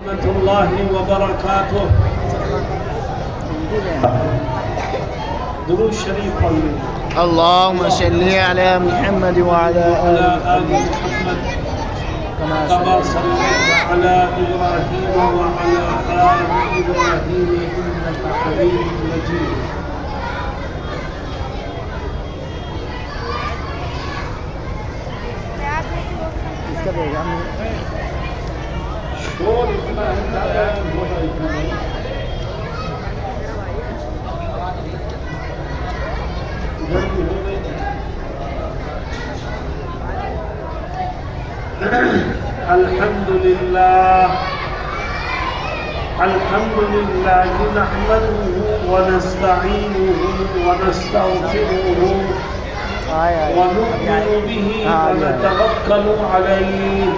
ورحمة الله وبركاته. درود شریف پڑھیں. اللهم صل على محمد وعلى آل محمد كما كما صليت على إبراهيم وعلى آل إبراهيم إنك حميد مجيد. شور اتنا ہے الحمد لله نحمده ونستعينه ونستغفره ونؤمن به ونتوكل عليه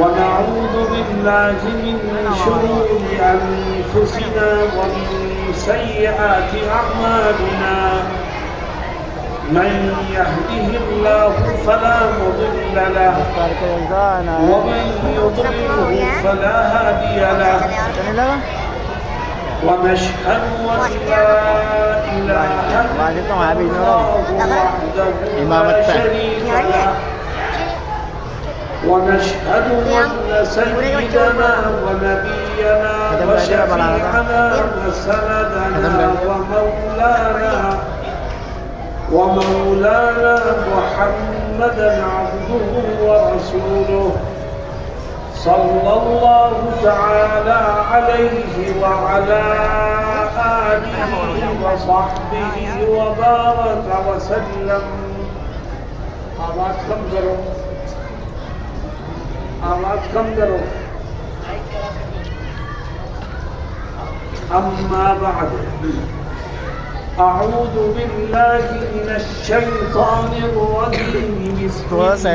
ونعوذ بالله من شرور أنفسنا ومن سيئات أعمالنا. من يهده الله فلا مضل له ومن يضلله فلا هادي له. ونشهد أن لا إله إلا الله وحده لا شريك له. ونشهد أن سيدنا ونبينا وشفيعنا وسندنا ومولانا محمدا عبده ورسوله صلى الله تعالى عليه وعلى آله وصحبه وبارك وسلم. آواز کم کرو، آواز کم کرو. اما بعد اعوذ باللہ من الشیطان الرجیم. بسم اللہ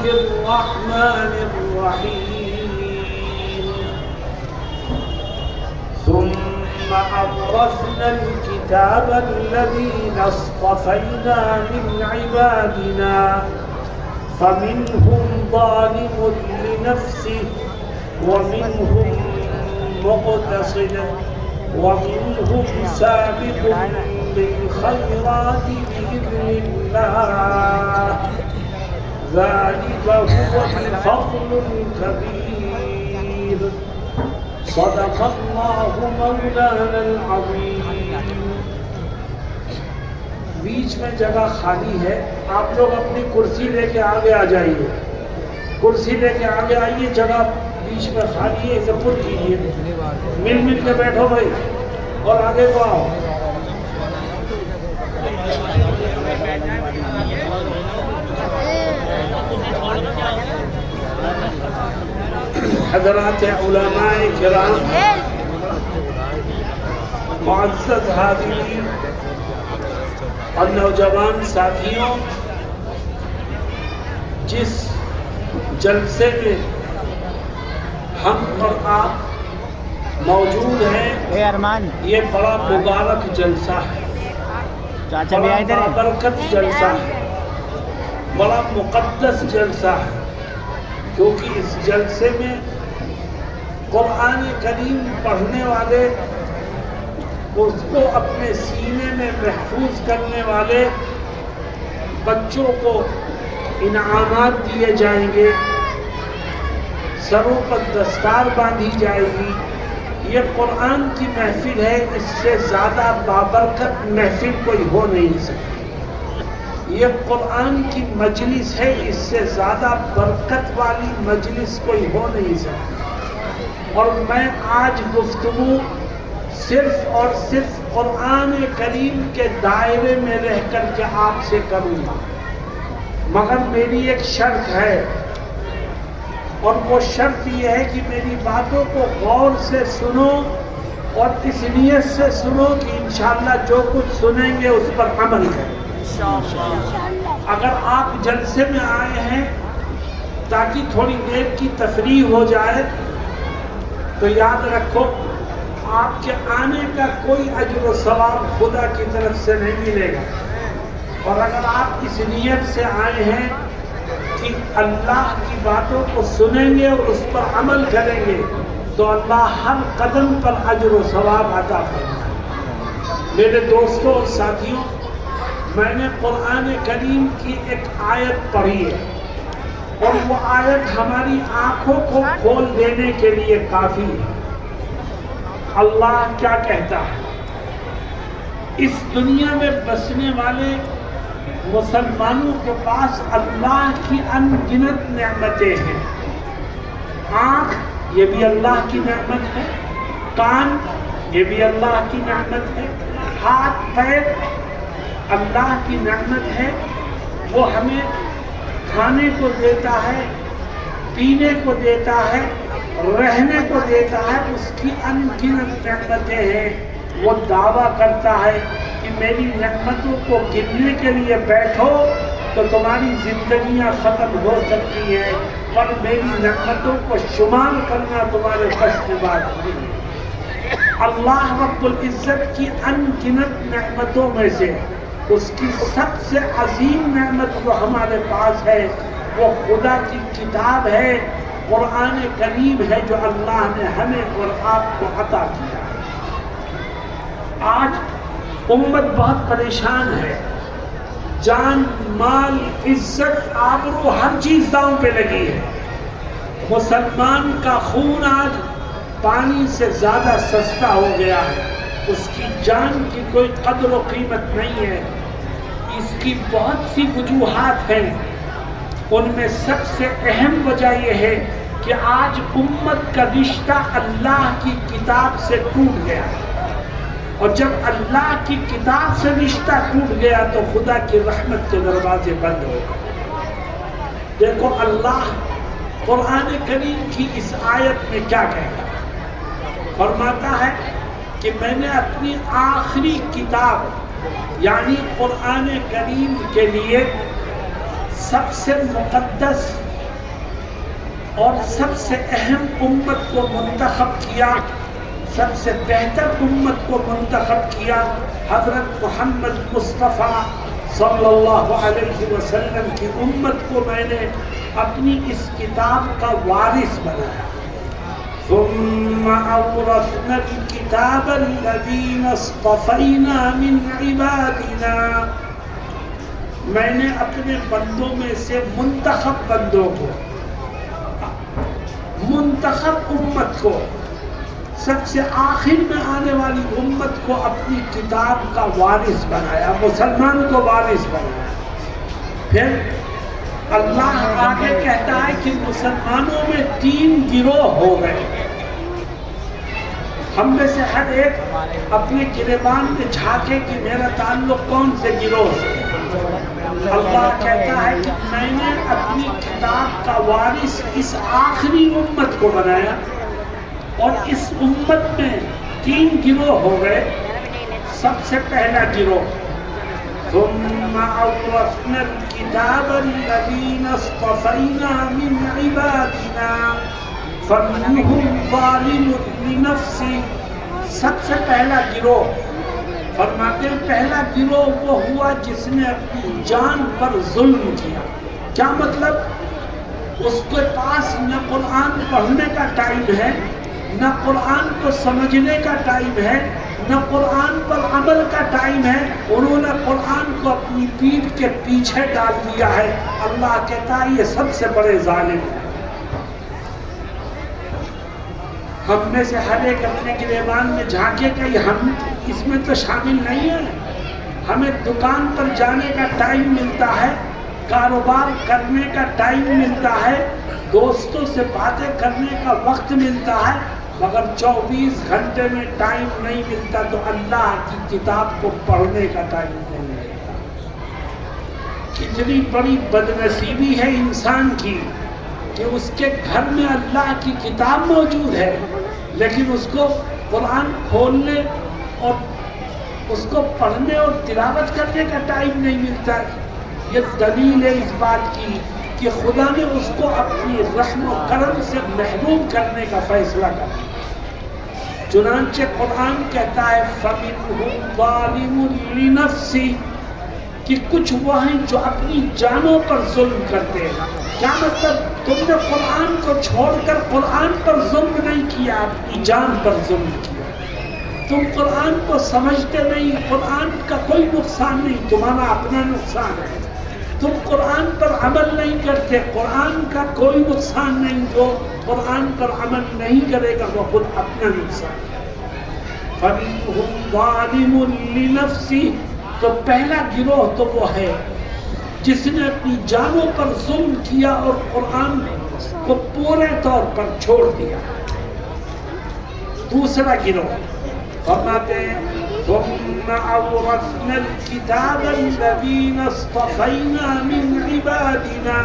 الرحمن الرحیم. ثم أورثنا الكتاب الذين اصطفينا من عبادنا فمنهم ظالم لنفسه ومنهم مقتصد ومنهم سابق بالخيرات بإذن الله. ذلك هو الفضل الكبير. صدق الله مولانا العظيم. بیچ میں جگہ خالی ہے، آپ لوگ اپنی کرسی لے کے آگے آ جائیے. کرسی لے کے آگے آئیے، جگہ بیچ میں خالی ہے، اسے پر کیجیے. مل مل کے بیٹھو بھائی اور آگے کو آؤ. حضرات علماء کرام، معزز حاضرین اور نوجوان ساتھیوں، جس جلسے میں ہم اور آپ موجود ہیں یہ بڑا مبارک جلسہ ہے، بڑا برکت جلسہ ہے، بڑا مقدس جلسہ ہے. کیونکہ اس جلسے میں قرآن کریم پڑھنے والے، اس کو اپنے سینے میں محفوظ کرنے والے بچوں کو انعامات دیے جائیں گے، سروں پر دستار باندھی جائے گی. یہ قرآن کی محفل ہے، اس سے زیادہ بابرکت محفل کوئی ہو نہیں سکتی. یہ قرآن کی مجلس ہے، اس سے زیادہ برکت والی مجلس کوئی ہو نہیں سکتی. اور میں آج گفتگو صرف اور صرف قرآن کریم کے دائرے میں رہ کر کے آپ سے کروں گا، مگر میری ایک شرط ہے، اور وہ شرط یہ ہے کہ میری باتوں کو غور سے سنو اور اس نیت سے سنو کہ انشاءاللہ جو کچھ سنیں گے اس پر عمل کریں. اگر آپ جلسے میں آئے ہیں تاکہ تھوڑی دیر کی تفریح ہو جائے تو یاد رکھو آپ کے آنے کا کوئی اجر و ثواب خدا کی طرف سے نہیں ملے گا. اور اگر آپ اس نیت سے آئے ہیں کہ کہ اللہ کی باتوں کو سنیں گے اور اس پر عمل کریں گے تو اللہ ہر قدم پر اجر و ثواب عطا فرمائے۔ میرے دوستوں اور ساتھیوں، میں نے قرآن کریم کی ایک آیت پڑھی ہے اور وہ آیت ہماری آنکھوں کو کھول دینے کے لیے کافی ہے۔ اللہ کیا کہتا ہے؟ اس دنیا میں بسنے والے مسلمانوں کے پاس اللہ کی ان گنت نعمتیں ہیں۔ آنکھ یہ بھی اللہ کی نعمت ہے، کان یہ بھی اللہ کی نعمت ہے، ہاتھ پیر اللہ کی نعمت ہے۔ وہ ہمیں کھانے کو دیتا ہے، پینے کو دیتا ہے، رہنے کو دیتا ہے، اس کی ان گنت نعمتیں ہیں۔ وہ دعویٰ کرتا ہے کہ میری نعمتوں کو گننے کے لیے بیٹھو تو تمہاری زندگیاں ختم ہو سکتی ہیں، پر میری نعمتوں کو شمار کرنا تمہارے بس کی بات نہیں ہے۔ اللہ رب العزت کی ان گنت نعمتوں میں سے اس کی سب سے عظیم نعمت جو ہمارے پاس ہے وہ خدا کی کتاب ہے، قرآن کریم ہے، جو اللہ نے ہمیں اور آپ کو عطا کیا۔ آج امت بہت پریشان ہے، جان مال عزت آبرو ہر چیز داؤں پہ لگی ہے۔ مسلمان کا خون آج پانی سے زیادہ سستا ہو گیا ہے، اس کی جان کی کوئی قدر و قیمت نہیں ہے۔ اس کی بہت سی وجوہات ہیں، ان میں سب سے اہم وجہ یہ ہے کہ آج امت کا رشتہ اللہ کی کتاب سے ٹوٹ گیا، اور جب اللہ کی کتاب سے رشتہ ٹوٹ گیا تو خدا کی رحمت کے دروازے بند ہو گئے۔ دیکھو اللہ قرآن کریم کی اس آیت میں کیا کہتا ہے؟ فرماتا ہے کہ میں نے اپنی آخری کتاب یعنی قرآن کریم کے لیے سب سے مقدس اور سب سے اہم امت کو منتخب کیا، سب سے بہتر امت کو منتخب کیا۔ حضرت محمد مصطفیٰ صلی اللہ علیہ وسلم کی امت کو میں نے اپنی اس کتاب کا وارث بنایا۔ ثم أورثنا الكتاب الذين اصطفينا من عبادنا، میں نے اپنے بندوں میں سے منتخب بندوں کو، منتخب امت کو، سب سے آخر میں آنے والی امت کو اپنی کتاب کا وارث بنایا، مسلمان کو وارث بنایا۔ پھر اللہ آگے کہتا ہے کہ مسلمانوں میں 3 گروہ ہو گئے۔ ہم میں سے ہر ایک اپنے گریبان میں جھانکے کہ میرا تعلق کون سے گروہ سے۔ اللہ کہتا ہے کہ میں نے اپنی کتاب کا وارث اس آخری امت کو بنایا، اور اس امت میں 3 گروہ ہو گئے۔ سب سے پہلا گروہ ثم أورثنا الكتاب الذين اصطفينا من عبادنا فمنهم ظالم لنفسه، سب سے پہلا گروہ فرماتے ہیں پہلا گروہ وہ ہوا جس نے اپنی جان پر ظلم کیا۔ کیا مطلب؟ اس کے پاس نہ قرآن پڑھنے کا ٹائم ہے، نہ قرآن کو سمجھنے کا ٹائم ہے، نہ قرآن پر عمل کا ٹائم ہے۔ انہوں نے قرآن کو اپنی پیٹھ کے پیچھے ڈال دیا ہے۔ اللہ کہتا ہے یہ سب سے بڑے ظالم ہیں۔ ہم میں سے ہر ایک اپنے گریبان میں جھانکے کہ ہم اس میں تو شامل نہیں ہیں۔ ہمیں دکان پر جانے کا ٹائم ملتا ہے، کاروبار کرنے کا ٹائم ملتا ہے، دوستوں سے باتیں کرنے کا وقت ملتا ہے، مگر 24 گھنٹے میں ٹائم نہیں ملتا تو اللہ کی کتاب کو پڑھنے کا ٹائم نہیں ملتا۔ کتنی بڑی بدنصیبی ہے انسان کی کہ اس کے گھر میں اللہ کی کتاب موجود ہے، لیکن اس کو قرآن کھولنے اور اس کو پڑھنے اور تلاوت کرنے کا ٹائم نہیں ملتا۔ یہ دلیل ہے اس بات کی کہ خدا نے اس کو اپنی رحم و کرم سے محروم کرنے کا فیصلہ کیا۔ چنانچہ قرآن کہتا ہے فَمِنْهُمْ ظَالِمٌ لِنَفْسِهِ، کہ کچھ وہ ہیں جو اپنی جانوں پر ظلم کرتے ہیں. کیا مطلب؟ تم نے قرآن کو چھوڑ کر قرآن پر ظلم نہیں کیا، اپنی جان پر ظلم کیا. تم قرآن کو سمجھتے نہیں، قرآن کا کوئی نقصان نہیں، تمہارا اپنا نقصان ہے. تم قرآن پر عمل نہیں کرتے، قرآن کا کوئی نقصان نہیں. جو قرآن پر عمل نہیں کرے گا وہ خود اپنا نقصان ہے. فَمِنْهُمْ ظَالِمٌ لِنَفْسِهِ، تو پہلا گروہ تو وہ ہے جس نے اپنی جانوں پر ظلم کیا اور قرآن کو پورے طور پر چھوڑ دیا. دوسرا گروہ فرماتے ہیں ثُمَّ أَوْرَثْنَا الْكِتَابَ الَّذِينَ اصْطَفَيْنَا مِنْ عِبَادِنَا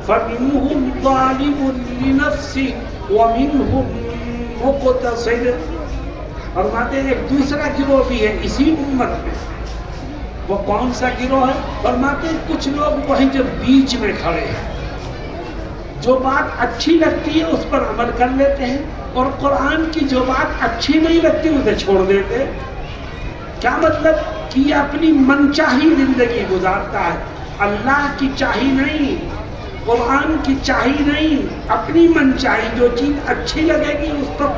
فَمِنْهُمْ ظَالِمٌ لِنَفْسِهِ وَمِنْهُمْ مُقْتَصِدٌ. فرماتے ہیں ایک دوسرا گروہ بھی ہے اسی امت میں. وہ کون سا گروہ ہے؟ فرماتے ہیں کچھ لوگ وہیں جو بیچ میں کھڑے ہیں، جو بات اچھی لگتی ہے اس پر عمل کر لیتے ہیں اور قرآن کی جو بات اچھی نہیں لگتی اسے چھوڑ دیتے. کیا مطلب؟ کہ یہ اپنی منچاہی زندگی گزارتا ہے، اللہ کی چاہی نہیں، قرآن کی چاہی نہیں، اپنی منچاہی. جو چیز اچھی لگے گی اس پر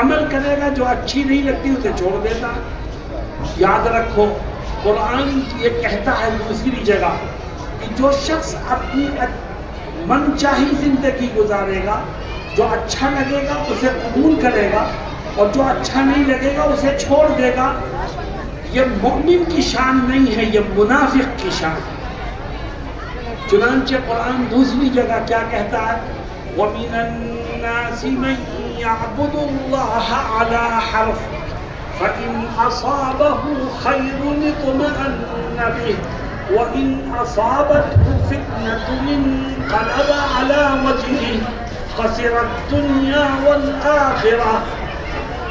عمل کرے گا، جو اچھی نہیں لگتی اسے چھوڑ دیتا. یاد رکھو قرآن یہ کہتا ہے دوسری جگہ کہ جو شخص اپنی من چاہی زندگی گزارے گا، جو اچھا لگے گا اسے قبول کرے گا اور جو اچھا نہیں لگے گا اسے چھوڑ دے گا، یہ مومن کی شان نہیں ہے، یہ منافق کی شان ہے. چنانچہ قرآن دوسری جگہ کیا کہتا ہے؟ وَمِنَ النَّاسِ مَن يَعْبُدُ اللَّهَ عَلَى حَرْفٍ فَإِنْ أَصَابَهُ خَيْرٌ اطْمَأَنَّ بِهِ وَإِنْ أَصَابَتْهُ فِتْنَةٌ انقَلَبَ عَلَى وَجْهِهِ خَسِرَ الدُّنْيَا وَالْآخِرَةَ.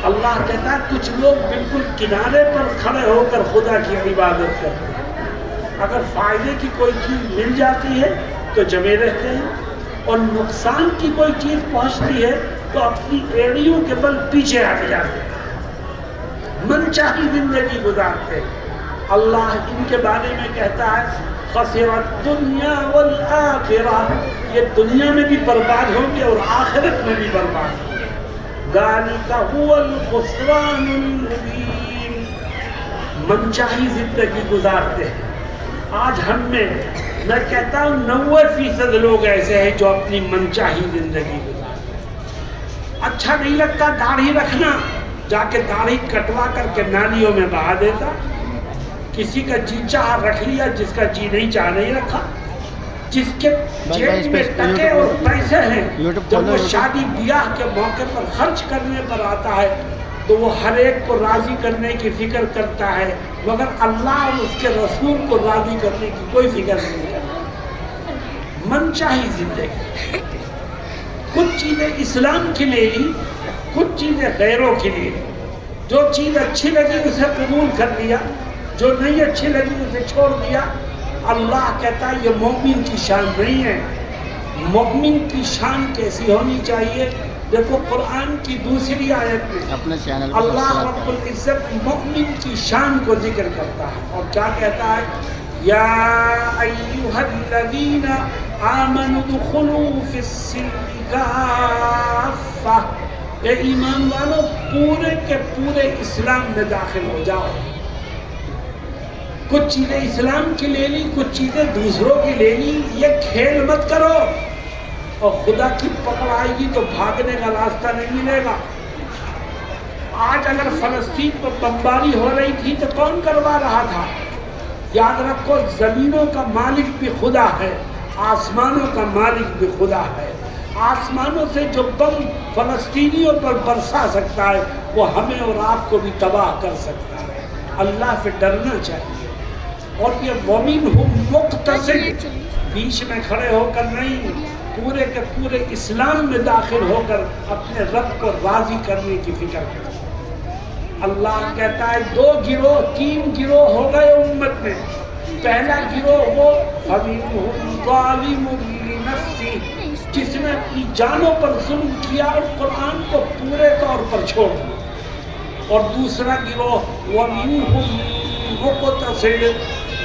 اللہ کہتا ہے کچھ لوگ بالکل کنارے پر کھڑے ہو کر خدا کی عبادت کرتے ہیں. اگر فائدے کی کوئی چیز مل جاتی ہے تو جمے رہتے ہیں اور نقصان کی کوئی چیز پہنچتی ہے تو اپنی ایڑیوں کے بل پیچھے ہٹ جاتے ہیں، من چاہی زندگی گزارتے. اللہ ان کے بارے میں کہتا ہے خسر الدنیا والآخرہ، یہ دنیا میں بھی برباد ہوں گے اور آخرت میں بھی برباد ہوں گے. ذالک هو الخسران المبین. من چاہی زندگی گزارتے ہیں. آج ہم میں کہتا ہوں 90% لوگ ایسے ہیں جو اپنی من چاہی زندگی گزارتے ہیں. اچھا نہیں لگتا داڑھی رکھنا، جا کے داڑھی کٹوا کر کے نالیوں میں بہا دیتا. کسی کا جی چاہ رکھ لیا، جس کا جی نہیں چاہ نہیں رکھا. جس کے جیب میں ٹکے اور پیسے ہیں جب وہ شادی بیاہ کے موقع پر خرچ کرنے پر آتا ہے تو وہ ہر ایک کو راضی کرنے کی فکر کرتا ہے، مگر اللہ اور اس کے رسول کو راضی کرنے کی کوئی فکر نہیں کرتا. من چاہی زندگی. کچھ چیزیں اسلام کے لیے لی، کچھ چیزیں غیروں کے لیے. جو چیز اچھی لگی اسے قبول کر لیا، جو نہیں اچھی لگی اسے چھوڑ دیا. اللہ کہتا ہے یہ مومن کی شان نہیں ہے. مومن کی شان کیسی ہونی چاہیے؟ دیکھو قرآن کی دوسری آیت میں اللہ رب العزت مومن کی شان کو ذکر کرتا ہے اور کیا کہتا ہے؟ یا ایھا الذین آمنوا ادخلوا فی السلم کافہ. اے ایمان والو پورے کے پورے اسلام میں داخل ہو جاؤ. کچھ چیزیں اسلام کی لے لی، کچھ چیزیں دوسروں کی لے لی. یہ کھیل مت کرو اور خدا کی پکڑ آئے گی تو بھاگنے کا راستہ نہیں ملے گا. آج اگر فلسطین پر بمباری ہو رہی تھی تو کون کروا رہا تھا؟ یاد رکھو زمینوں کا مالک بھی خدا ہے، آسمانوں کا مالک بھی خدا ہے. آسمانوں سے جو بم فلسطینیوں پر برسا سکتا ہے وہ ہمیں اور آپ کو بھی تباہ کر سکتا ہے. اللہ سے ڈرنا چاہیے. اور یہ مومن ہم مقتصد، بیچ میں کھڑے ہو کر نہیں، پورے کے پورے اسلام میں داخل ہو کر اپنے رب کو راضی کرنے کی فکر کرتے. اللہ کہتا ہے 2 گروہ 3 گروہ ہو گئے امت میں. پہلا گروہ وہ فَمِنْهُمْ ظَالِمٌ لِنَفْسِهِ، جس نے اپنی جانوں پر ظلم کیا اور قرآن کو پورے طور پر چھوڑ دیا. اور دوسرا گروہ وَمِنْهُمْ مُقْتَصِدٌ،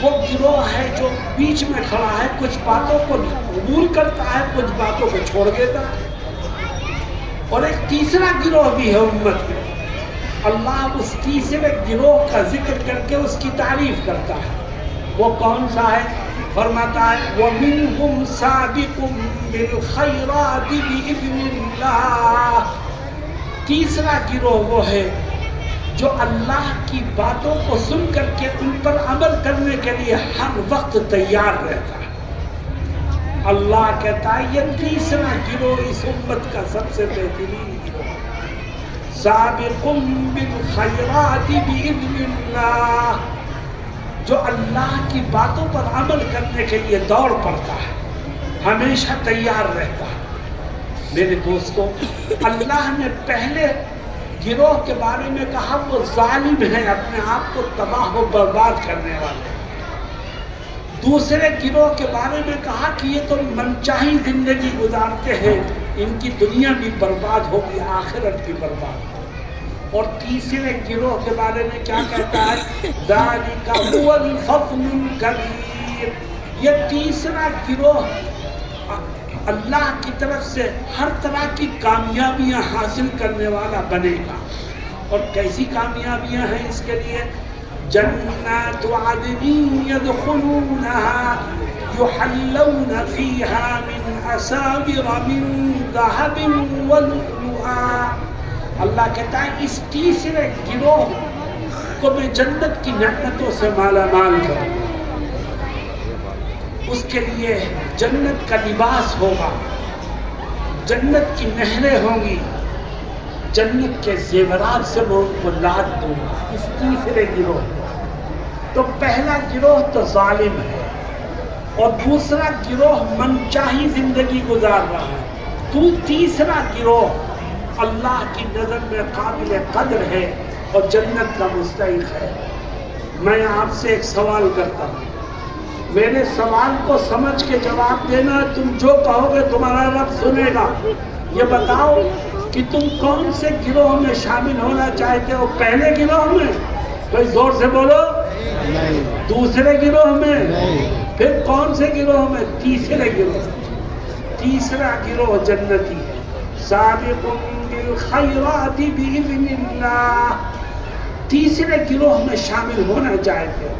وہ گروہ ہے جو بیچ میں کھڑا ہے، کچھ باتوں کو قبول کرتا ہے، کچھ باتوں کو چھوڑ دیتا ہے۔ اور ایک تیسرا گروہ بھی ہے امت میں، اللہ اس تیسرے گروہ کا ذکر کر کے اس کی تعریف کرتا ہے۔ وہ کون سا ہے؟ فرماتا ہے وَمِنْهُمْ سَابِقٌ بِالْخَيْرَاتِ بِإِذْنِ اللَّهِ۔ تیسرا گروہ وہ ہے جو اللہ کی باتوں کو سن کر کے ان پر عمل کرنے کے لیے ہر وقت تیار رہتا ہے۔ اللہ کہتا ہے یہ تیسرا گروہ اس امت کا سب سے بہترین گروہ، سابقٌ بالخیرات بإذن اللہ، جو اللہ کی باتوں پر عمل کرنے کے لیے دوڑ پڑتا ہے، ہمیشہ تیار رہتا ہے۔ میرے دوستوں، اللہ نے پہلے گروہ کے بارے میں کہا وہ ظالم ہیں، اپنے آپ کو تباہ و برباد کرنے والے۔ دوسرے گروہ کے بارے میں کہا کہ یہ تو منچاہی زندگی گزارتے ہیں، ان کی دنیا بھی برباد ہوگی، آخرت بھی برباد۔ اور تیسرے گروہ کے بارے میں کیا کہتا ہے؟ ذَلِكَ هُوَ الْفَضْلُ الْكَبِيرُ۔ یہ تیسرا گروہ اللہ کی طرف سے ہر طرح کی کامیابیاں حاصل کرنے والا بنے گا۔ اور کیسی کامیابیاں ہیں اس کے لیے؟ جنات عدن يدخلونها يحلون فيها من أساور من ذهب ولؤلؤا۔ اللہ کہتا ہے اس تیسرے گروہ کو میں جنت کی نعمتوں سے مالا مال کروں، اس کے لیے جنت کا لباس ہوگا، جنت کی نہریں ہوں گی، جنت کے زیورات سے میں ان کو لاد دوں گا۔ اس تیسرے گروہ تو پہلا گروہ تو ظالم ہے اور دوسرا گروہ منچاہی زندگی گزار رہا ہے، تو تیسرا گروہ اللہ کی نظر میں قابل قدر ہے اور جنت کا مستحق ہے۔ میں آپ سے ایک سوال کرتا ہوں، میرے سوال کو سمجھ کے جواب دینا، تم جو کہو گے تمہارا رب سنے گا۔ یہ بتاؤ کہ تم کون سے گروہ میں شامل ہونا چاہتے ہو؟ پہلے گروہ میں؟ کوئی زور سے بولو۔ دوسرے گروہ میں؟ پھر کون سے گروہ میں؟ تیسرے گروہ۔ تیسرا گروہ جنتی ہے، سابق بالخیرات بإذن اللہ۔ تیسرے گروہ میں شامل ہونا چاہتے ہو،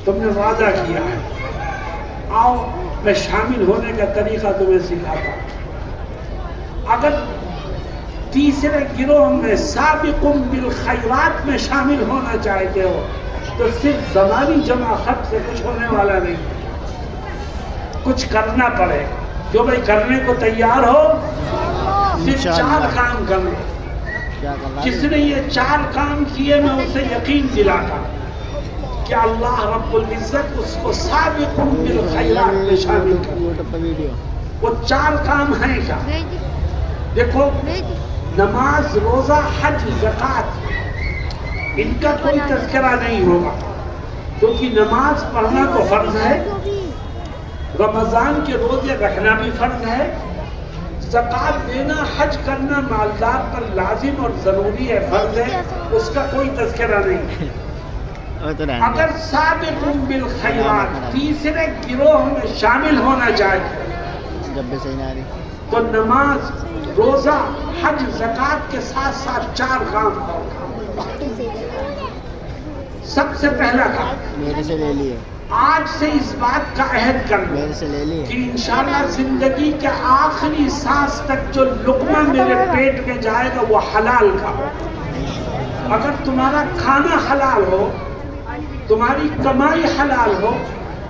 تم نے وعدہ کیا ہے، آؤ میں شامل ہونے کا طریقہ تمہیں سکھاتا ہوں۔ اگر تیسرے گروہ میں سابق بالخیرات میں شامل ہونا چاہتے ہو تو صرف زمانی جمع خط سے کچھ ہونے والا نہیں، کچھ کرنا پڑے۔ جو بھائی کرنے کو تیار ہو صرف 4 کام کر لو۔ جس نے یہ 4 کام کیے میں اسے یقین دلاتا کہ اللہ رب العزت اس کو سابق بالخیرات میں شامل کرے۔ وہ 4 کام ہیں کیا؟ دیکھو، نماز، روزہ، حج، زکوٰۃ، ان کا کوئی تذکرہ نہیں ہوگا کیونکہ نماز پڑھنا تو فرض ہے، رمضان کے روزے رکھنا بھی فرض ہے، زکوٰۃ دینا، حج کرنا مالدار پر لازم اور ضروری ہے، فرض ہے، اس کا کوئی تذکرہ نہیں۔ اگر سابق بالخیرات تیسرے گروہ میں شامل ہونا چاہتے تو نماز، روزہ، حج، زکوٰۃ کے ساتھ ساتھ 4 کام ہوگا۔ سب سے پہلا کام، میرے سے لے لیے، آج سے اس بات کا عہد کر لو میرے سے لے لیے کہ انشاءاللہ زندگی کے آخری سانس تک جو لقمہ میرے پیٹ میں جائے گا وہ حلال کا ہو۔ اگر تمہارا کھانا حلال ہو، تمہاری کمائی حلال ہو،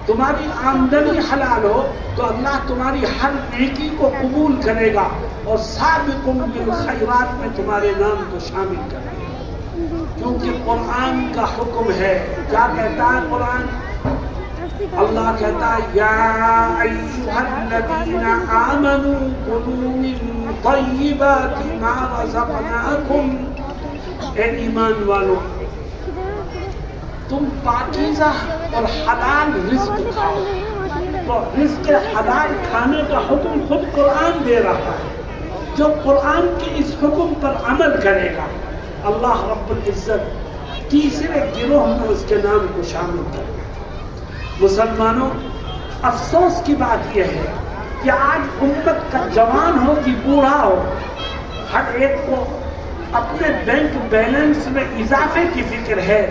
تمہاری آمدنی حلال ہو تو اللہ تمہاری ہر نیکی کو قبول کرے گا اور سابق بالخیرات میں تمہارے نام کو شامل کرے گا۔ کیونکہ قرآن کا حکم ہے، کیا کہتا ہے قرآن؟ اللہ کہتا ہے یا ایھا الذین آمنوا کلوا من طیبات ما رزقناکم، اے ایمان والو تم پاکیزہ اور حلال رزق کھاؤ۔ تو رزق حلال کھانے کا حکم خود قرآن دے رہا ہے۔ جو قرآن کے اس حکم پر عمل کرے گا اللہ رب العزت تیسرے گروہ میں اس کے نام کو شامل کرے گا۔ مسلمانوں، افسوس کی بات یہ ہے کہ آج امت کا جوان ہو کہ بوڑھا ہو، ہر ایک کو اپنے بینک بیلنس میں اضافے کی فکر ہے،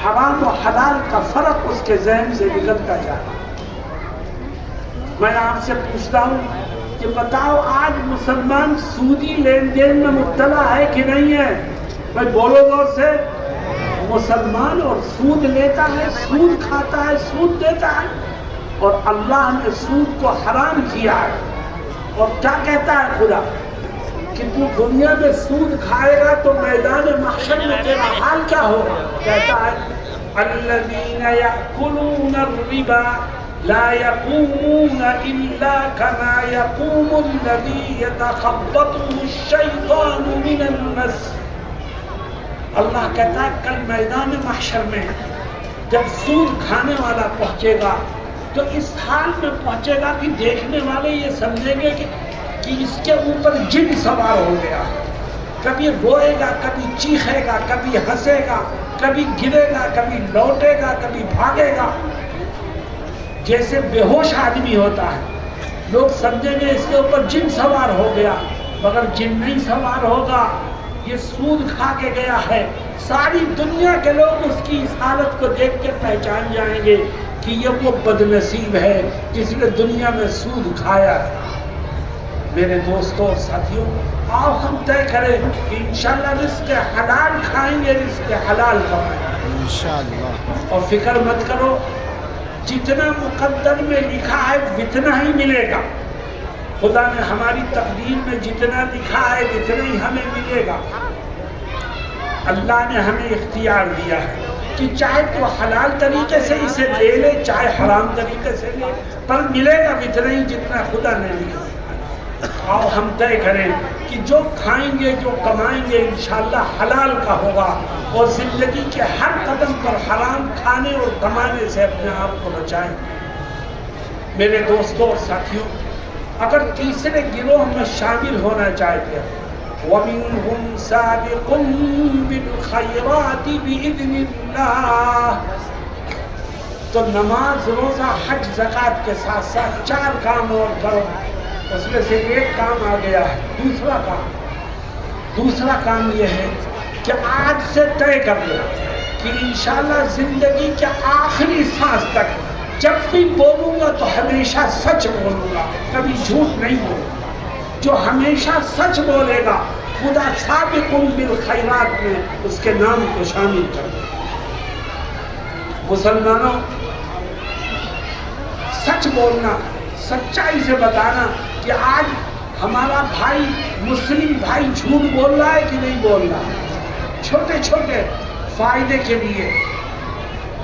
حرام و حلال کا فرق اس کے ذہن سے نکلتا جا رہا ہے۔ میں آپ سے پوچھتا ہوں کہ بتاؤ آج مسلمان سودی لین دین میں مبتلا ہے کہ نہیں ہے؟ بھائی بولو زور سے۔ مسلمان اور سود لیتا ہے، سود کھاتا ہے، سود دیتا ہے، اور اللہ نے سود کو حرام کیا ہے۔ اور کیا کہتا ہے خدا کہ تو دنیا میں سود کھائے گا تو میدان محشر میں تیرا حال کیا ہوگا؟ کہتا ہے الذین یأکلون الربا لا يقومون الا كما يقوم الذی یتخبطه الشیطان من المس۔ اللہ کہتا ہے کل میدان محشر میں جب سود کھانے والا پہنچے گا تو اس حال میں پہنچے گا کہ دیکھنے والے یہ سمجھیں گے کہ اس کے اوپر جن سوار ہو گیا، کبھی روئے گا، کبھی چیخے گا، کبھی ہنسے گا، کبھی گرے گا، کبھی لوٹے گا، کبھی بھاگے گا، جیسے بے ہوش آدمی ہوتا ہے۔ لوگ سمجھیں گے اس کے اوپر جن سوار ہو گیا، مگر جن نہیں سوار ہوگا، یہ سود کھا کے گیا ہے۔ ساری دنیا کے لوگ اس کی اس حالت کو دیکھ کے پہچان جائیں گے کہ یہ وہ بدنصیب ہے جس نے دنیا میں سود کھایا ہے۔ میرے دوستوں اور ساتھیوں، آؤ ہم طے کریں کہ انشاءاللہ رزق حلال کھائیں گے، رزق حلال کمائیں گے انشاءاللہ۔ اور فکر مت کرو، جتنا مقدر میں لکھا ہے اتنا ہی ملے گا۔ خدا نے ہماری تقدیر میں جتنا لکھا ہے اتنا ہی ہمیں ملے گا۔ اللہ نے ہمیں اختیار دیا ہے کہ چاہے تو حلال طریقے سے اسے لے لے، چاہے حرام طریقے سے لے، پر ملے گا اتنا ہی جتنا خدا نے لکھا۔ آؤ ہم طے کریں کہ جو کھائیں گے، جو کمائیں گے، انشاءاللہ حلال کا ہوگا، اور زندگی کے ہر قدم پر حرام کھانے اور کمانے سے اپنے آپ کو بچائیں۔ میرے دوستوں اور ساتھیوں، اگر تیسرے گروہ میں شامل ہونا چاہتے ہیں وَمِنْهُمْ سَابِقٌ بِالْخَيْرَاتِ بِإِذْنِ اللَّهِ، تو نماز، روزہ، حج، زکوٰۃ کے ساتھ ساتھ 4 کام اور کرو۔ اس میں سے ایک کام آ گیا ہے۔ دوسرا کام یہ ہے کہ آج سے طے کر لو کہ انشاءاللہ زندگی کے آخری سانس تک جب بھی بولوں گا تو ہمیشہ سچ بولوں گا، کبھی جھوٹ نہیں بولوں گا۔ جو ہمیشہ سچ بولے گا خدا سابق بالخیرات میں اس کے نام کو شامل کر دے۔ مسلمانوں، سچ بولنا، سچائی سے بتانا کہ آج ہمارا بھائی، مسلم بھائی جھوٹ بول رہا ہے کہ نہیں بول رہا؟ چھوٹے چھوٹے فائدے کے لیے،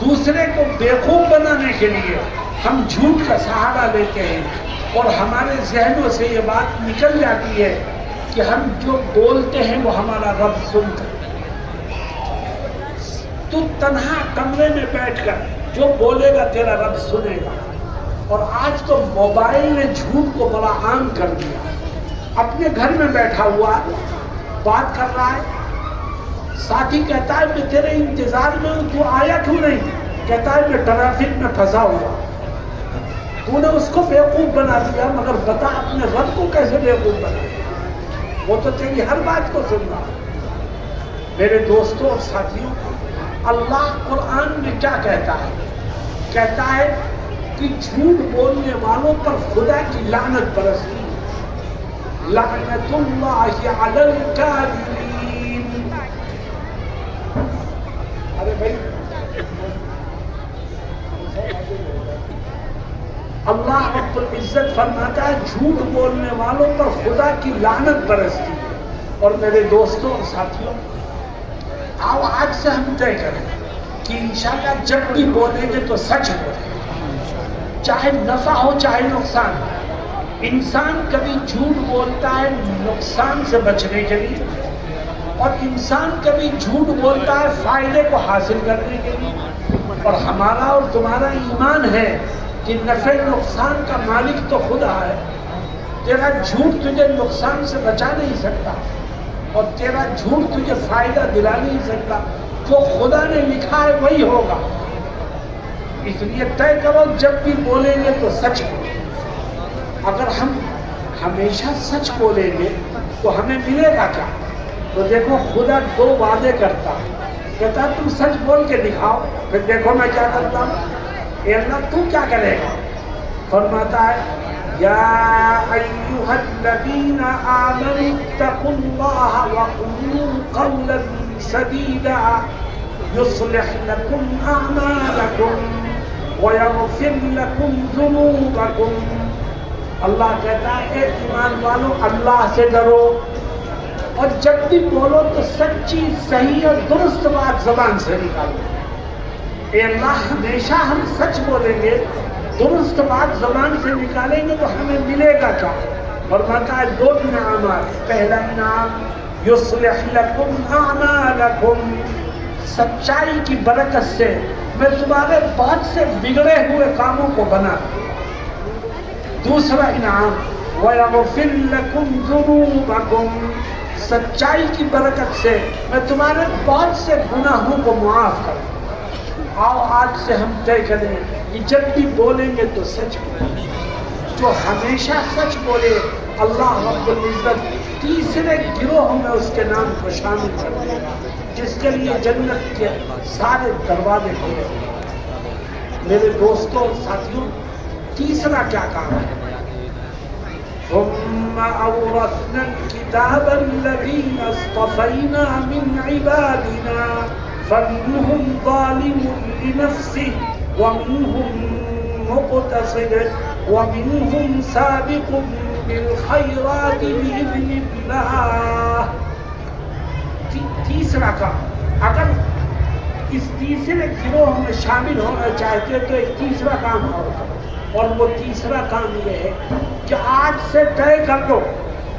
دوسرے کو بیوقوف بنانے کے لیے ہم جھوٹ کا سہارا لیتے ہیں، اور ہمارے ذہنوں سے یہ بات نکل جاتی ہے کہ ہم جو بولتے ہیں وہ ہمارا رب سنتا ہے۔ تو تنہا کمرے میں بیٹھ کر جو بولے گا تیرا رب سنے گا۔ اور آج تو موبائل نے جھوٹ کو بڑا عام کر دیا۔ اپنے گھر میں بیٹھا ہوا بات کر رہا ہے، ساتھی کہتا ہے میں تیرے انتظار میں ہوں، تو آیا کیوں نہیں؟ کہتا ہے میں ٹریفک میں پھنسا ہوا۔ تو نے اس کو بیوقوف بنا دیا، مگر بتا اپنے رب کو کیسے بیوقوف بنا دیا؟ وہ تو تیری ہر بات کو سن رہا۔ میرے دوستوں اور ساتھیوں، اللہ قرآن میں کیا کہتا ہے؟ کہتا ہے کہ جھوٹ بولنے والوں پر خدا کی لعنت برستی ہے۔ لعنت اللہ علی الکاذبین۔ ارے بھائی، اللہ رب العزت فرماتا ہے جھوٹ بولنے والوں پر خدا کی لعنت برستی ہے۔ اور میرے دوستوں اور ساتھیوں، آؤ آج سے ہم طے کریں کہ انشاءاللہ جب بھی بولیں گے تو سچ بولیں، چاہے نفع ہو چاہے نقصان ہو۔ انسان کبھی جھوٹ بولتا ہے نقصان سے بچنے کے لیے، اور انسان کبھی جھوٹ بولتا ہے فائدے کو حاصل کرنے کے لیے۔ اور ہمارا اور تمہارا ایمان ہے کہ نفع نقصان کا مالک تو خدا ہے۔ تیرا جھوٹ تجھے نقصان سے بچا نہیں سکتا، اور تیرا جھوٹ تجھے فائدہ دلا نہیں سکتا۔ جو خدا نے لکھا ہے وہی ہوگا۔ اس لیے طے کرو جب بھی بولیں گے تو سچ بولیں. اگر ہم ہمیشہ سچ بولیں گے تو ہمیں ملے گا کیا؟ تو دیکھو خدا 2 وعدے کرتا ہے، کہتا ہے تم سچ بول کے دکھاؤ، پھر دیکھو میں کیا کرتا ہوں. اے اللہ تو کیا کرے گا؟ فرماتا ہے یا ایھا الذین آمنوا اتقوا اللہ وقولوا قولا سدیدا یصلح لکم اعمالکم ویغفر لکم ذنوبکم. اللہ کہتا ہے اے ایمان والو اللہ سے ڈرو اور جب بھی بولو تو سچی صحیح اور درست بات زبان سے نکالو. اے اللہ ہمیشہ ہم سچ بولیں گے، درست بات زبان سے نکالیں گے تو ہمیں ملے گا کیا؟ فرماتا ہے 2 انعامات. پہلا انعام یصلح لکم اعمالکم، سچائی کی برکت سے میں تمہارے بہت سے بگڑے ہوئے کاموں کو بنا دوں. دوسرا انعام وَيَغْفِرْ لَكُمْ ذُنُوبَكُمْ، سچائی کی برکت سے میں تمہارے بہت سے گناہوں کو معاف کروں. آؤ آج سے ہم طے کریں کہ جب بھی بولیں گے تو سچ بولیں. جو ہمیشہ سچ بولے اللہ رب العزت تیسرے گروہ میں اس کے نام کو شامل کر دے گا، جس کے لیے جنت کے سارے دروازے کھلے ہیں. میرے دوستوں اور ساتھیوں، تیسرا کیا کام ہے؟ ثم أورثنا الكتاب الذين اصطفينا من عبادنا فمنهم ظالم لنفسه ومنهم مقتصد ومنهم سابق بالخيرات بإذن الله. تیسرا کام، اگر اس تیسرے گروہ میں شامل ہونا چاہتے تو ایک تیسرا کام اور وہ تیسرا کام یہ ہے کہ آج سے طے کر لو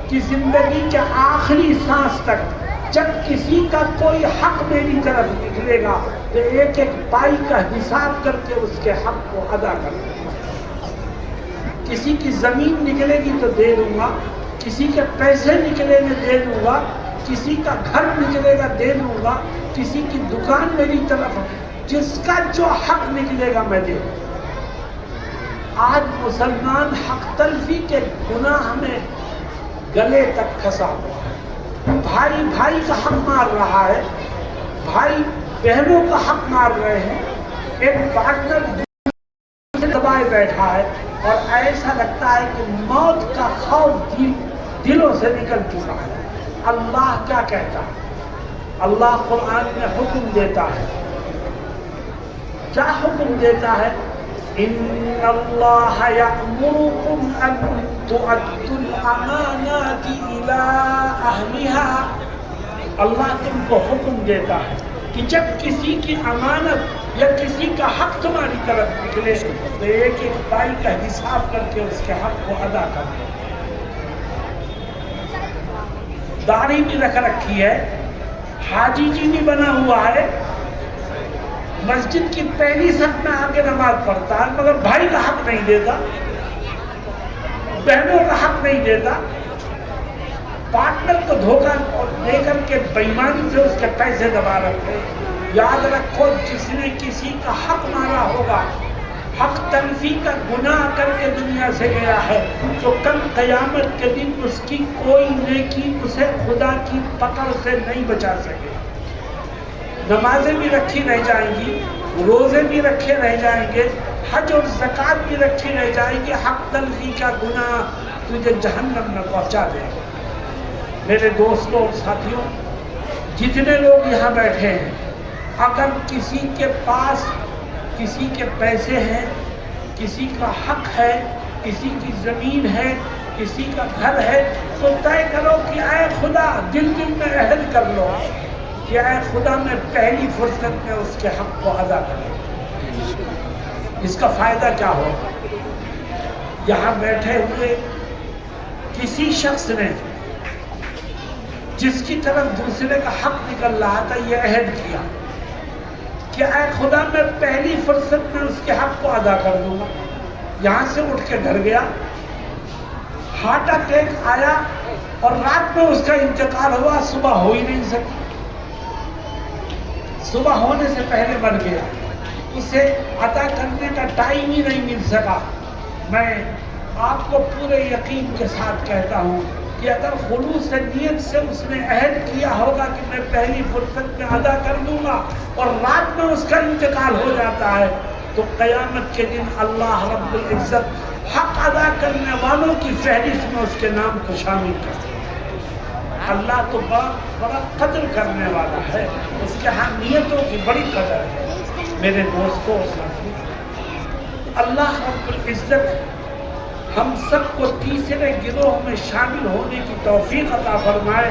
کہ زندگی کے آخری سانس تک جب کسی کا کوئی حق میری طرف نکلے گا تو ایک ایک پائی کا حساب کر کے اس کے حق کو ادا کر دوں گا. کسی کی زمین نکلے گی تو دے دوں گا، کسی کے پیسے نکلے گے دے دوں گا، کسی کا گھر نکلے گا دے دوں گا، کسی کی دکان میری طرف، جس کا جو حق نکلے گا میں دے دوں گا. آج مسلمان حق تلفی کے گناہ میں گلے تک پھنسا ہوا ہے. بھائی بھائی کا حق مار رہا ہے، بھائی بہنوں کا حق مار رہے ہیں، ایک پارٹنر دبائے بیٹھا ہے اور ایسا لگتا ہے کہ موت کا خوف دلوں سے نکل چکا ہے. اللہ کیا کہتا ہے؟ اللہ قرآن میں حکم دیتا ہے. کیا حکم دیتا ہے؟ إن الله يأمركم أن تؤدوا الأمانات إلى أهلها. اللہ تم کو حکم دیتا ہے کہ جب کسی کی امانت یا کسی کا حق تمہاری طرف نکلے تو ایک ایک پائی کا حساب کر کے اس کے حق کو ادا کرو. داڑھی بھی رکھ رکھی ہے، حاجی جی بھی بنا ہوا ہے، مسجد کی پہلی صف میں آ کے نماز پڑھتا ہے، مگر بھائی کا حق نہیں دیتا، بہنوں کا حق نہیں دیتا، پارٹنر کو دھوکہ دے کر کے بےایمانی سے اس کے پیسے دبا رکھتے. یاد رکھو جس نے کسی کا حق مارا ہوگا، حق تلفی کا گناہ کر کے دنیا سے گیا ہے تو کل قیامت کے دن اس کی کوئی نیکی اسے خدا کی پکڑ سے نہیں بچا سکے. نمازیں بھی رکھی رہ جائیں گی، روزے بھی رکھے رہ جائیں گے، حج اور زکوٰۃ بھی رکھی رہ جائیں گی، حق تلفی کا گناہ تجھے جہنم میں پہنچا دے گا. میرے دوستوں اور ساتھیوں، جتنے لوگ یہاں بیٹھے ہیں، اگر کسی کے پاس کسی کے پیسے ہیں، کسی کا حق ہے، کسی کی زمین ہے، کسی کا گھر ہے، تو طے کرو کہ اے خدا، دل میں عہد کر لو کہ اے خدا میں پہلی فرصت میں اس کے حق کو ادا کروں. اس کا فائدہ کیا ہوگا؟ یہاں بیٹھے ہوئے کسی شخص نے جس کی طرف دوسرے کا حق نکل رہا تھا یہ عہد کیا کہ اے خدا میں پہلی فرصت میں اس کے حق کو ادا کر دوں گا. یہاں سے اٹھ کے گھر گیا، ہارٹ اٹیک آیا اور رات میں اس کا انتقال ہوا، صبح ہو ہی نہیں سکی، صبح ہونے سے پہلے مر گیا. اسے ادا کرنے کا ٹائم ہی نہیں مل سکا. میں آپ کو پورے یقین کے ساتھ کہتا ہوں کہ اگر خلوص نیت سے اس نے عہد کیا ہوگا کہ میں پہلی فرصت میں ادا کر دوں گا اور رات میں اس کا انتقال ہو جاتا ہے تو قیامت کے دن اللہ رب العزت حق ادا کرنے والوں کی فہرست میں اس کے نام کو شامل کر دے. اللہ تو بڑا قدر کرنے والا ہے, اس کے ہاں نیتوں کی بڑی قدر ہے. میرے دوستوں اور ساتھیوں, اللہ رب العزت ہم سب کو تیسرے گروہ میں شامل ہونے کی توفیق عطا فرمائے.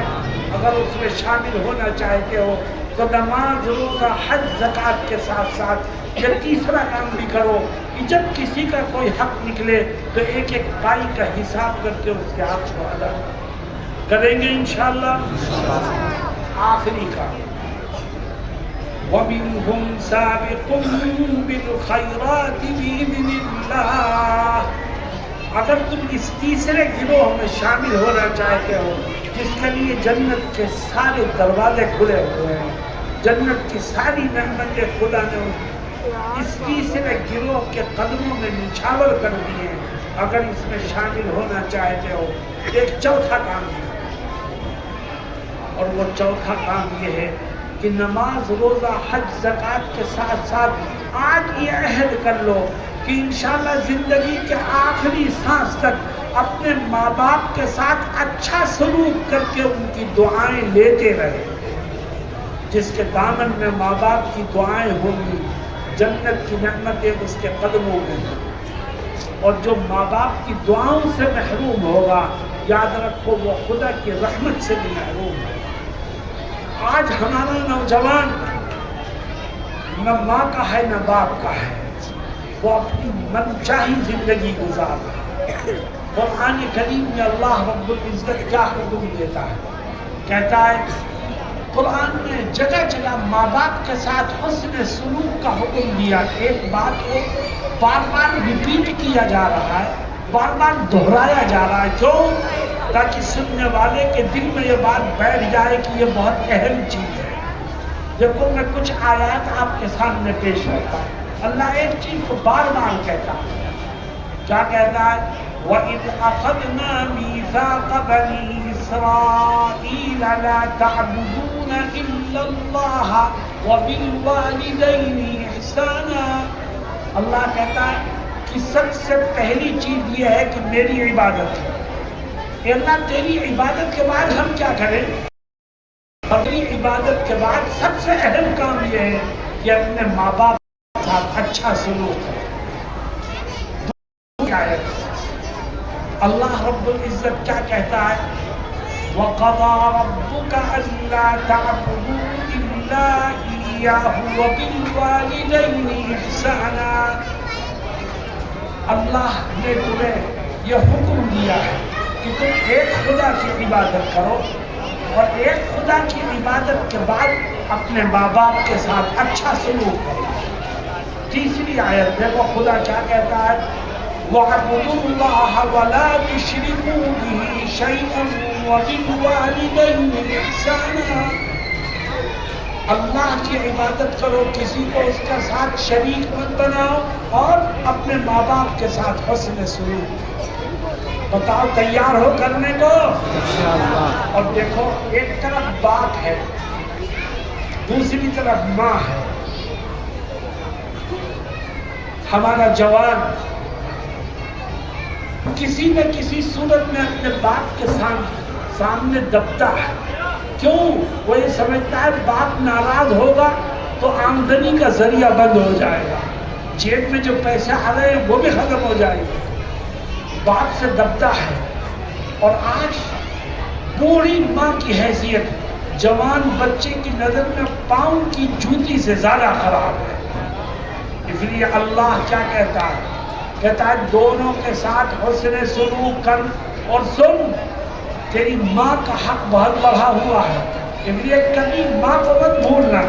اگر اس میں شامل ہونا چاہتے ہو تو نماز, روزہ, حج, زکوٰۃ کے ساتھ ساتھ یہ تیسرا کام بھی کرو کہ جب کسی کا کوئی حق نکلے تو ایک ایک پائی کا حساب کر کے اس کے حق کو ادا کریں گے انشاءاللہ. آخری کام, وَمِنْهُمْ سَابِقٌ بِالْخَيْرَاتِ بِإِذْنِ اللَّهِ. اگر تم اس تیسرے گروہ میں شامل ہونا چاہتے ہو جس کے لیے جنت کے سارے دروازے کھلے ہوئے ہیں, جنت کی ساری نعمتیں خدا نے اس تیسرے گروہ کے قدموں میں نچھاور کر دیے ہیں, اگر اس میں شامل ہونا چاہتے ہو ایک چوتھا کام ہے, اور وہ چوتھا کام یہ ہے کہ نماز, روزہ, حج, زکوٰۃ کے ساتھ ساتھ آج یہ عہد کر لو کہ انشاءاللہ زندگی کے آخری سانس تک اپنے ماں باپ کے ساتھ اچھا سلوک کر کے ان کی دعائیں لیتے رہے. جس کے دامن میں ماں باپ کی دعائیں ہوں گی جنت کی نعمتیں اس کے قدموں میں ہیں, اور جو ماں باپ کی دعاؤں سے محروم ہوگا یاد رکھو وہ خدا کی رحمت سے بھی محروم ہے. آج ہمارا نوجوان نہ ماں کا ہے نہ باپ کا ہے, وہ اپنی من چاہی زندگی گزار رہا ہے. قرآن کریم میں اللہ رب العزت کیا حکم دیتا ہے, کہتا ہے قرآن نے جگہ جگہ ماں باپ کے ساتھ حسن سلوک کا حکم دیا. ایک بات کو بار بار ریپیٹ کیا جا رہا ہے, بار بار دہرایا جا رہا ہے. کیوں؟ تاکہ سننے والے کے دل میں یہ بات بیٹھ جائے کہ یہ بہت اہم چیز ہے. دیکھو میں کچھ آیات آپ کے سامنے پیش کرتا ہوں. اللہ ایک چیز کو بار بار کہتا ہے, کیا کہتا ہے؟ وَإِذْ أَخَذْنَا مِيثَاقَ بَنِي إِسْرَائِيلَ لَا تَعْبُدُونَ إِلَّا اللَّهَ وَبِالْوَالِدَيْنِ إِحْسَانًا. اللہ کہتا ہے کہ سب سے پہلی چیز یہ ہے کہ میری عبادت ہے. کہ اللہ تیری عبادت کے بعد ہم کیا کریں؟ اپنی عبادت کے بعد سب سے اہم کام یہ ہے کہ اپنے ماں باپ کے ساتھ اچھا سلوک کریں. اللہ رب العزت کیا کہتا ہے؟ وَقَضَىٰ رَبُّكَ أَلَّا تَعْبُدُوا إِلَّا إِيَّاهُ وَبِالْوَالِدَيْنِ إِحْسَانًا. اللہ نے تمہیں یہ حکم دیا ہے کہ تم ایک خدا کی عبادت کرو اور ایک خدا کی عبادت کے بعد اپنے ماں باپ کے ساتھ اچھا سلوک کرو. تیسری آیت دیکھو خدا کیا کہتا ہے؟ وَاعْبُدُوا اللَّهَ وَلَا تُشْرِكُوا بِهِ شَيْئًا وَبِالْوَالِدَيْنِ إِحْسَانًا. اللہ کی عبادت کرو, کسی کو اس کے ساتھ شریک مت بناؤ, اور اپنے ماں باپ کے ساتھ حسن سلوک. بتاؤ تیار ہو کرنے کو؟ اور دیکھو ایک طرف باپ ہے, دوسری طرف ماں ہے. ہمارا جوان کسی نہ کسی صورت میں اپنے باپ کے سامنے دبتا ہے. کیوں؟ وہ یہ سمجھتا ہے باپ ناراض ہوگا تو آمدنی کا ذریعہ بند ہو جائے گا, جیب میں جو پیسے آ رہے ہیں وہ بھی ختم ہو جائے گا. باپ سے دبتا ہے. اور آج بوڑھی ماں کی حیثیت جوان بچے کی نظر میں پاؤں کی جوتی سے زیادہ خراب ہے. اس لیے اللہ کیا کہتا ہے؟ کہتا ہے دونوں کے ساتھ حسن سلوک کر, اور سن تیری ماں کا حق بہت بڑھا ہوا ہے, اس لیے کبھی ماں کو مت بھولنا.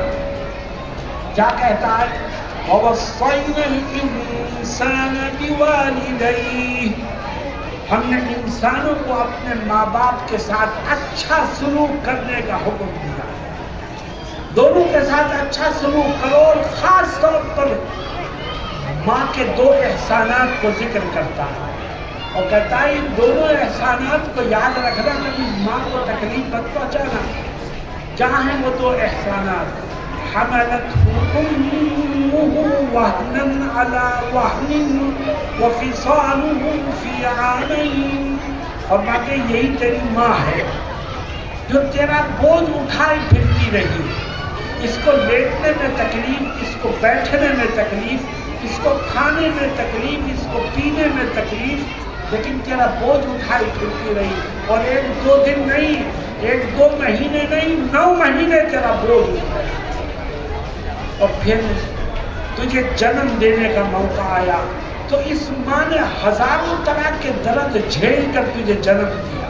کیا کہتا ہے؟ وَوَصَّيْنَا الْإِنسَانَ بِوَالِدَيْهِ. ہم نے انسانوں کو اپنے ماں باپ کے ساتھ اچھا سلوک کرنے کا حکم دیا. دونوں کے ساتھ اچھا سلوک کرو، اور خاص طور پر ماں کے 2 احسانات کو ذکر کرتا ہے اور کہتا ہے ان دونوں احسانات کو یاد رکھنا، کبھی ماں کو تکلیف مت پہنچانا۔ کیا ہیں وہ 2 احسانات؟ حملته أمه وهنا على وهن وفصاله في عامين، فرماتے یہی تیری ماں ہے جو تیرا بوجھ اٹھائے پھرتی رہی، اس کو لیٹنے میں تکلیف، اس کو بیٹھنے میں تکلیف، اس کو کھانے میں تکلیف، اس کو پینے میں تکلیف، لیکن تیرا بوجھ اٹھائے پھرتی رہی، اور 1-2 دن نہیں، 1-2 مہینے نہیں، 9 مہینے تیرا بوجھ اٹھائے، اور پھر تجھے جنم دینے کا موقع آیا تو اس ماں نے ہزاروں طرح کے درد جھیل کر تجھے جنم دیا،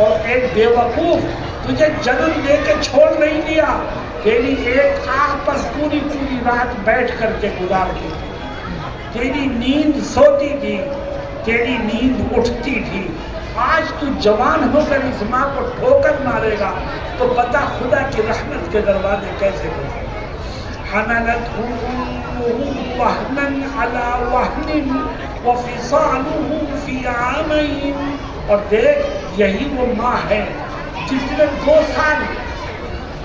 اور ایک بے وقوف تجھے جنم دے کے چھوڑ نہیں دیا، تیری ایک آنکھ پر پوری رات بیٹھ کر کے گزارتی تھی، تیری نیند سوتی تھی، تیری نیند اٹھتی تھی۔ آج تو جوان ہو کر اس ماں کو ٹھوکر مارے گا تو بتا خدا کی رحمت کے دروازے کیسے کھلیں۔ حملته أمه وهنا على وهن وفصاله في عامين، اور دیکھ یہی وہ ماں ہے جس نے 2 سال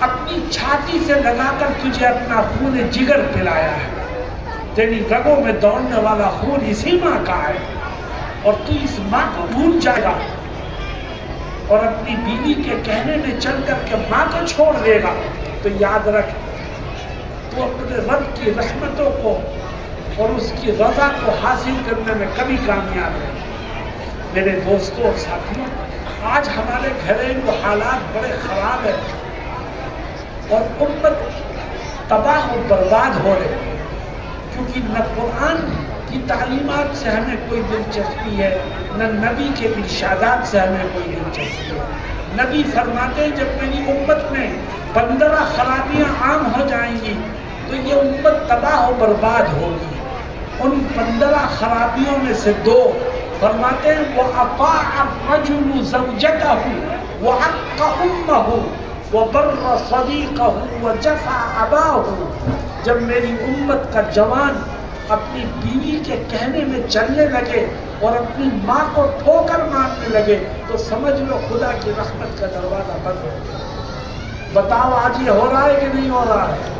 اپنی چھاتی سے لگا کر تجھے اپنا خون جگر پلایا ہے، تیری رگوں میں دوڑنے والا خون اسی ماں کا ہے، اور تو اس ماں کو بھول جائے گا اور اپنی بیوی کے کہنے میں چل کر کے ماں کو چھوڑ دے گا، تو یاد رکھ تو اپنے رب کی رحمتوں کو اور اس کی رضا کو حاصل کرنے میں کبھی کامیاب نہیں۔ میرے دوستوں اور ساتھیوں، آج ہمارے گھریلو حالات بڑے خراب ہیں اور امت تباہ و برباد ہو رہے ہیں، کیونکہ نہ قرآن کی تعلیمات سے ہمیں کوئی دلچسپی ہے، نہ نبی کے ارشادات سے ہمیں کوئی دلچسپی ہے۔ نبی فرماتے ہیں جب میری امت میں 15 خرابیاں عام ہو جائیں گی تو یہ امت تباہ و برباد ہوگی۔ ان 15 خرابیوں میں سے 2 فرماتے ہیں وَأَطَاعَ الرَّجُلُ زَوْجَتَهُ وَعَقَّ أُمَّهُ وَبَرَّ صَدِيقَهُ وَجَفَعَ أَبَاهُ، جب میری امت کا جوان اپنی بیوی کے کہنے میں چلنے لگے اور اپنی ماں کو ٹھوکر مارنے لگے تو سمجھ لو خدا کی رحمت کا دروازہ بند ہو گیا۔ بتاؤ آج یہ ہو رہا ہے کہ نہیں ہو رہا ہے؟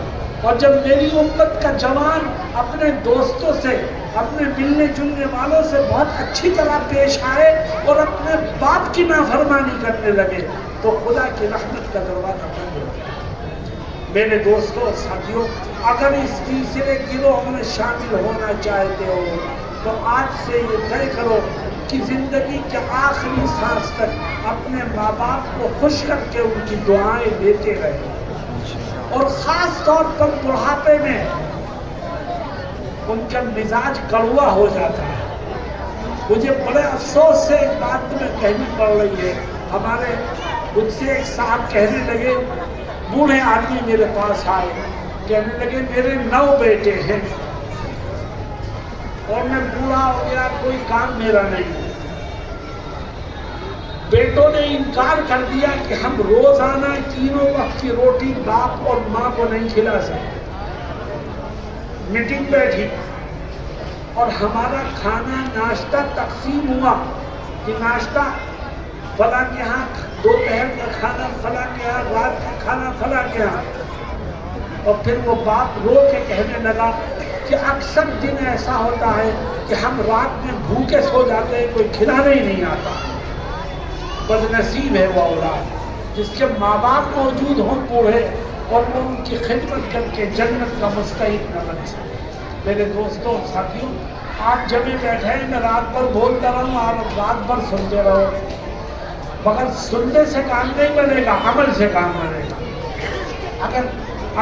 اور جب میری امت کا جوان اپنے دوستوں سے، اپنے ملنے جلنے والوں سے بہت اچھی طرح پیش آئے اور اپنے باپ کی نافرمانی کرنے لگے تو خدا کی رحمت کا دروازہ بند ہو گیا۔ میرے دوستوں اور ساتھیوں، اگر اس تیسرے گروہ میں شامل ہونا چاہتے ہو تو آج سے یہ طے کرو کہ زندگی کے آخری سانس تک اپنے ماں باپ کو خوش کر کے ان کی دعائیں دیتے رہے، اور خاص طور پر بڑھاپے میں ان کا مزاج کڑوا ہو جاتا ہے۔ مجھے بڑے افسوس سے ایک بات تمہیں کہنی پڑ رہی ہے، ہمارے مجھ سے ایک صاحب کہنے لگے، بوڑھے آدمی میرے پاس آئے، کہنے لگے میرے 9 بیٹے ہیں اور میں بوڑھا ہو گیا، کوئی کام میرا نہیں۔ بیٹوں نے انکار کر دیا کہ ہم روزانہ 3 وقت کی روٹی باپ اور ماں کو نہیں کھلا سکتے۔ میٹنگ بیٹھی اور ہمارا کھانا ناشتہ تقسیم ہوا کہ ناشتہ فلاں کے ہاں، دوپہر کا کھانا فلاں کے ہاں، رات کا کھانا فلاں کے ہاں، اور پھر وہ باپ رو کے کہنے لگا کہ اکثر دن ایسا ہوتا ہے کہ ہم رات میں بھوکے سو جاتے ہیں، کوئی کھلانے ہی نہیں آتا۔ بدنصیب ہے وہ اولاد جس کے ماں باپ موجود ہوں بوڑھے اور وہ ان کی خدمت کر کے جنت کا مستحق نہ بن سکے۔ میرے دوستوں اور ساتھیوں، آپ جمع بیٹھے ہیں، میں رات بھر بولتا رہوں، آپ رات بھر سنتے رہو، مگر سننے سے کام نہیں بنے گا، عمل سے کام بنے گا۔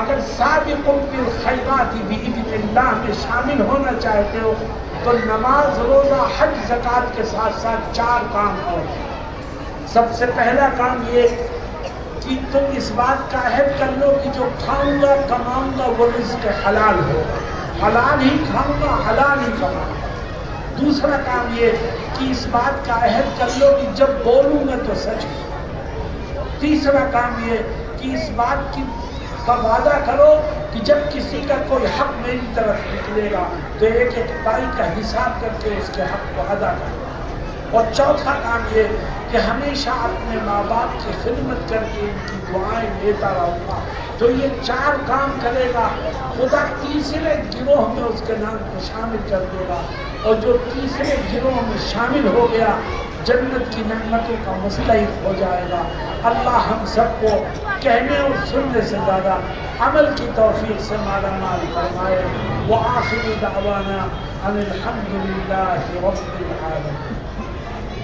اگر سابقوا بالخیرات بإذن اللہ میں شامل ہونا چاہتے ہو تو نماز، روزہ، حج، زکوٰۃ کے ساتھ ساتھ 4 کام اور۔ سب سے پہلا کام یہ کہ تم اس بات کا عہد کر لو کہ جو کھاؤں گا کماؤں گا وہ رزق حلال ہوگا، حلال ہی کھاؤں گا، حلال ہی کماؤں گا۔ دوسرا کام یہ کہ اس بات کا عہد کر لو کہ جب بولوں گا تو سچ۔ تیسرا کام یہ کہ اس بات کی کا وعدہ کرو کہ جب کسی کا کوئی حق میری طرف نکلے گا تو ایک ایک پائی کا حساب کر کے اس کے حق کو ادا کرو۔ اور چوتھا کام یہ کہ ہمیشہ اپنے ماں باپ کی خدمت کر کے ان کی دعائیں لیتا رہوں گا۔ جو یہ 4 کام کرے گا خدا تیسرے گروہ میں اس کے نام کو شامل کر دے گا، اور جو تیسرے گروہ میں شامل ہو گیا جنت کی نعمتوں کا مستحق ہو جائے گا۔ اللہ ہم سب کو کہنے اور سننے سے زیادہ عمل کی توفیق سے مالا مال فرمائے۔ وآخر دعوانا ان الحمد للہ رب العالمین۔